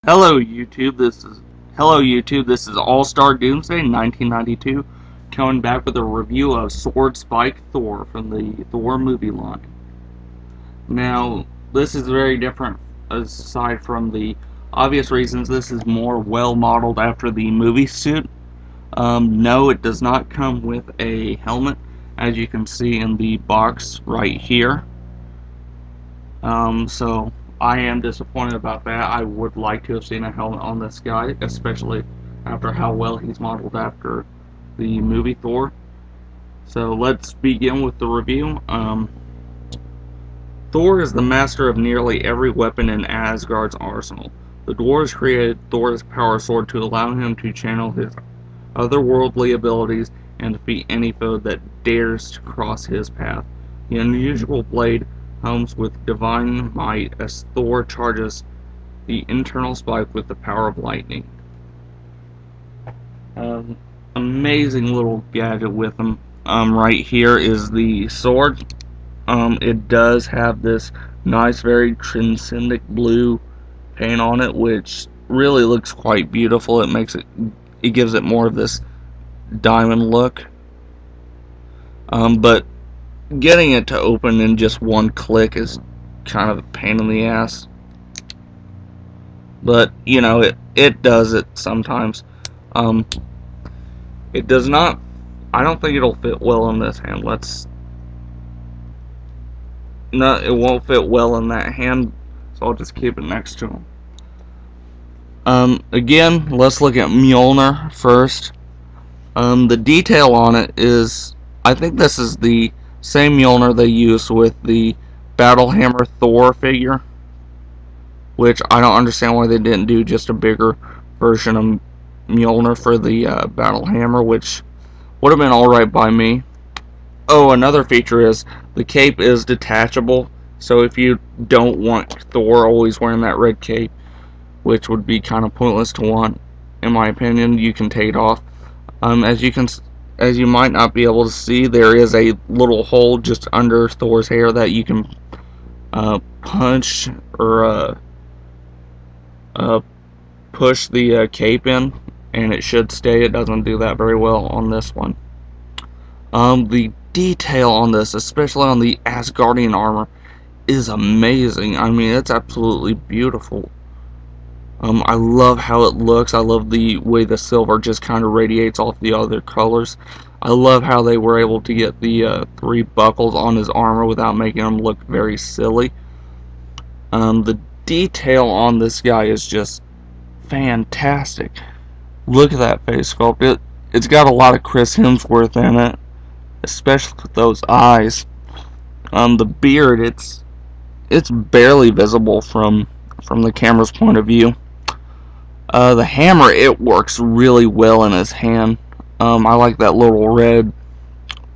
Hello YouTube. This is All Star Doomsday 1992, coming back with a review of Sword Spike Thor from the Thor movie line. Now, this is very different aside from the obvious reasons. This is more well modeled after the movie suit. No, it does not come with a helmet, as you can see in the box right here. So I am disappointed about that. I would like to have seen a helmet on this guy, especially after how well he's modeled after the movie Thor. So let's begin with the review. Thor is the master of nearly every weapon in Asgard's arsenal. The dwarves created Thor's power sword to allow him to channel his otherworldly abilities and defeat any foe that dares to cross his path. The unusual blade hums with divine might as Thor charges the internal spike with the power of lightning. Amazing little gadget with him. Right here is the sword. It does have this nice, very transcendent blue paint on it, which really looks quite beautiful. It gives it more of this diamond look. But getting it to open in just one click is kind of a pain in the ass. But, you know, it does it sometimes. It does not, I don't think it'll fit well in this hand. No, it won't fit well in that hand, so I'll just keep it next to him. Again, let's look at Mjolnir first. The detail on it is, I think this is the same Mjolnir they used with the Battle Hammer Thor figure, which I don't understand why they didn't do just a bigger version of Mjolnir for the Battle Hammer, which would have been alright by me. Oh, another feature is the cape is detachable, so if you don't want Thor always wearing that red cape, which would be kind of pointless to want, in my opinion, you can take it off. As you might not be able to see, there is a little hole just under Thor's hair that you can punch or push the cape in, and it should stay. It doesn't do that very well on this one. The detail on this, especially on the Asgardian armor, is amazing. I mean, it's absolutely beautiful. I love how it looks. I love the way the silver just kind of radiates off the other colors. I love how they were able to get the 3 buckles on his armor without making him look very silly. The detail on this guy is just fantastic. Look at that face sculpt. It's got a lot of Chris Hemsworth in it, especially with those eyes. The beard, it's barely visible from the camera's point of view. The hammer, it works really well in his hand. I like that little red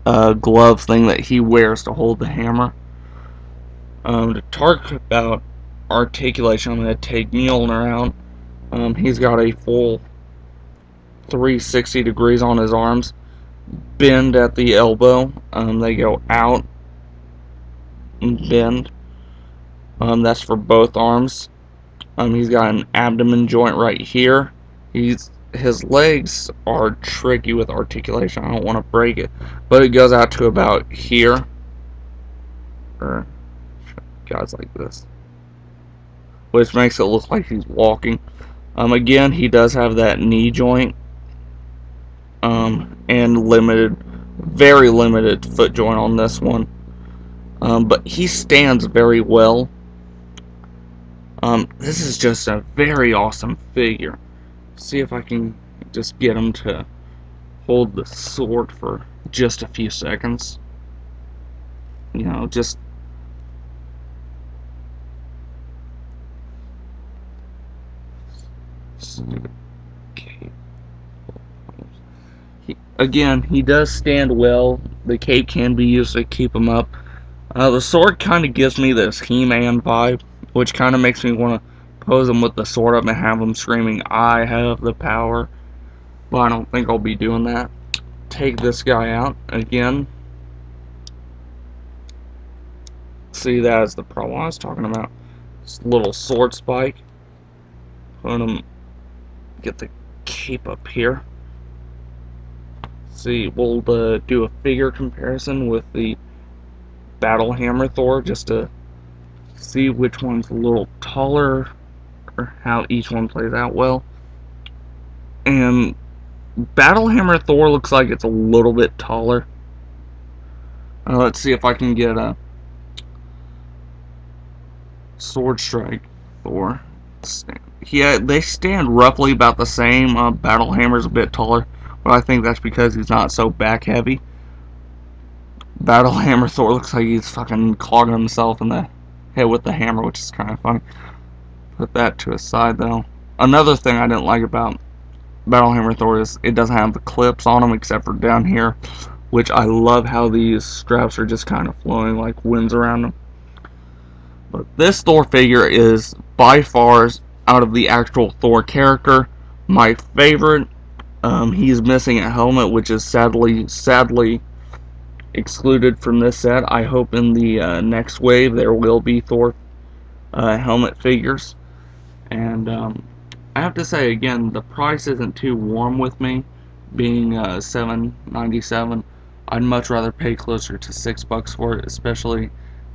glove thing that he wears to hold the hammer. To talk about articulation, I'm going to take Mjolnir out. He's got a full 360 degrees on his arms. Bend at the elbow. They go out and bend. That's for both arms. He's got an abdomen joint right here. His legs are tricky with articulation. I don't want to break it, but it goes out to about here. Or guys like this, which makes it look like he's walking. Again, he does have that knee joint, and very limited foot joint on this one. But he stands very well. This is just a very awesome figure. See if I can just get him to hold the sword for just a few seconds. You know, just again, he does stand well. The cape can be used to keep him up. The sword kind of gives me this He-Man vibe, which kind of makes me want to pose him with the sword up and have him screaming, "I have the power." But I don't think I'll be doing that. Take this guy out again. See, that is the problem I was talking about. This little sword spike. put him, get the cape up here. See, we'll do a figure comparison with the Battle Hammer Thor just to see which one's a little taller or how each one plays out well. And Battle Hammer Thor looks like it's a little bit taller. Let's see if I can get a Sword Strike Thor. Yeah, they stand roughly about the same. Battle Hammer's a bit taller, but I think that's because he's not so back heavy. Battle Hammer Thor looks like he's fucking clogging himself in the head with the hammer, which is kind of funny. Put that to a side though. Another thing I didn't like about Battle Hammer Thor is it doesn't have the clips on them except for down here, which I love how these straps are just kind of flowing like winds around them. But this Thor figure is by far, out of the actual Thor character, my favorite. He's missing a helmet, which is sadly excluded from this set. I hope in the next wave there will be Thor helmet figures. And I have to say again, the price isn't too warm with me, being $7.97. I'd much rather pay closer to $6 for it, especially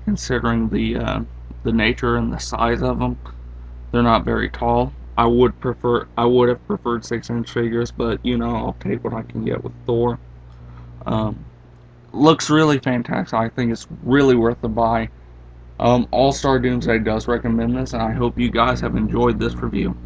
considering the nature and the size of them. They're not very tall. I would have preferred 6-inch figures, but you know, I'll take what I can get with Thor. Looks really fantastic. I think it's really worth the buy. All Star Doomsday does recommend this, and I hope you guys have enjoyed this review.